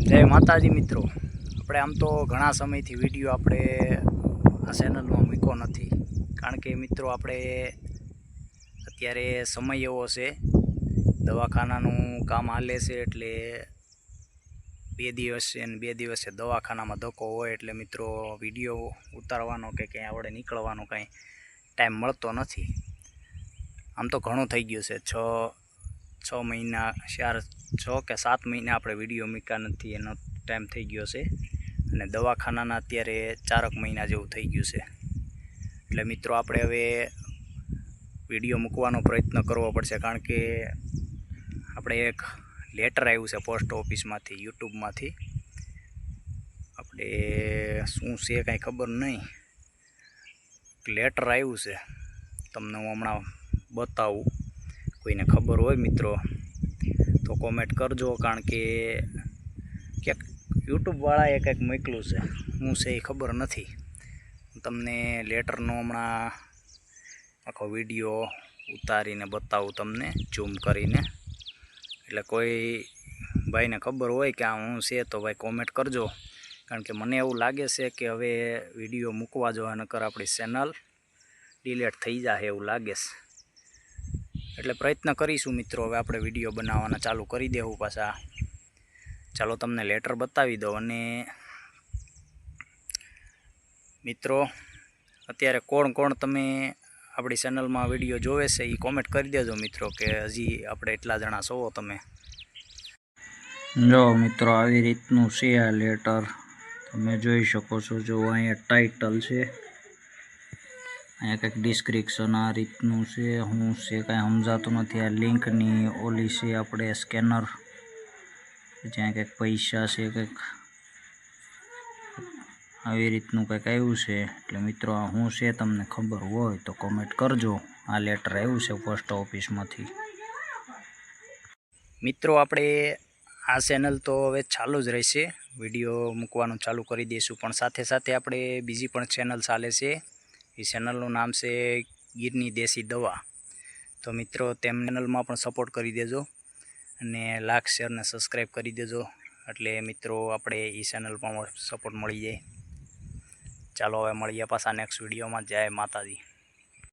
જય માતાજી મિત્રો, આપણે આમ તો ઘણા સમયથી વિડીયો આપણે આ ચેનલમાં મૂક્યો નથી, કારણ કે મિત્રો આપણે અત્યારે સમય એવો છે, દવાખાનાનું કામ હાલે છે, એટલે 2 દિવસ છે અને 2 દિવસે દવાખાનામાં ધક્કો હોય એટલે મિત્રો વિડીયો ઉતારવાનો કે ક્યાંય આપણે નીકળવાનો કાંઈ ટાઈમ મળતો નથી. આમ તો ઘણું થઈ ગયું છે, 6 મહિના 6 કે 7 મહિના આપણે વિડીયો મૂક્યા નથી, એનો ટાઈમ થઈ ગયો છે. અને દવાખાનાના અત્યારે 4 મહિના જેવું થઈ ગયું છે. એટલે મિત્રો આપણે હવે વિડીયો મૂકવાનો પ્રયત્ન કરવો પડશે, કારણ કે આપણે એક લેટર આવ્યું છે પોસ્ટ ઓફિસમાંથી, યુટ્યુબમાંથી. આપણે શું છે કાંઈ ખબર નહીં, લેટર આવ્યું છે, તમને હું હમણાં બતાવું. કોઈને ખબર હોય મિત્રો તો કોમેન્ટ કરજો, કારણ કે ક્યાંક યુટ્યુબવાળાએ કંઈક મોકલ્યું છે, હું છે એ ખબર નથી. તમને લેટરનો હમણાં આખો વિડીયો ઉતારીને બતાવું તમને, ઝૂમ કરીને. એટલે કોઈ ભાઈને ખબર હોય કે આ હું છે તો ભાઈ કોમેન્ટ કરજો, કારણ કે મને એવું લાગે છે કે હવે વિડીયો મૂકવા જો, નકર આપણી ચેનલ ડિલીટ થઈ જાય એવું લાગે છે. એટલે પ્રયત્ન કરીશું મિત્રો, હવે આપણે વિડીયો બનાવવાના ચાલુ કરી દેવું પાછા. ચાલો તમને લેટર બતાવી દો. અને મિત્રો અત્યારે કોણ તમે આપણી ચેનલમાં વિડીયો જોવે છે એ કોમેન્ટ કરી દેજો મિત્રો, કે હજી આપણે એટલા જણા છો તમે. જો મિત્રો આવી રીતનું છે આ લેટર, તમે જોઈ શકો છો. જો અહીંયા ટાઇટલ છે, અહીંયા કંઈક ડિસ્ક્રિપ્શન આ રીતનું છે. હું છે કાંઈ સમજાતું નથી. આ લિંકની ઓલી છે આપણે સ્કેનર, જ્યાં કંઈક પૈસા છે, કંઈક આવી રીતનું કંઈક આવ્યું છે. એટલે મિત્રો આ શું છે તમને ખબર હોય તો કોમેન્ટ કરજો. આ લેટર આવ્યું છે પોસ્ટ ઓફિસમાંથી. મિત્રો આપણે આ ચેનલ તો હવે ચાલુ જ રહેશે, વિડીયો મૂકવાનું ચાલુ કરી દઈશું, પણ સાથે સાથે આપણે બીજી પણ ચેનલ ચાલે છે. એ ચેનલનું નામ છે ગીરની દેશી દવા. તો મિત્રો તેમ ચેનલમાં પણ સપોર્ટ કરી દેજો, અને લાઈક શેર ને સબસ્ક્રાઈબ કરી દેજો, એટલે મિત્રો આપણે એ ચેનલ પણ સપોર્ટ મળી જાય. ચાલો હવે મળીએ પાછા નેક્સ્ટ વિડીયોમાં. જય માતાજી.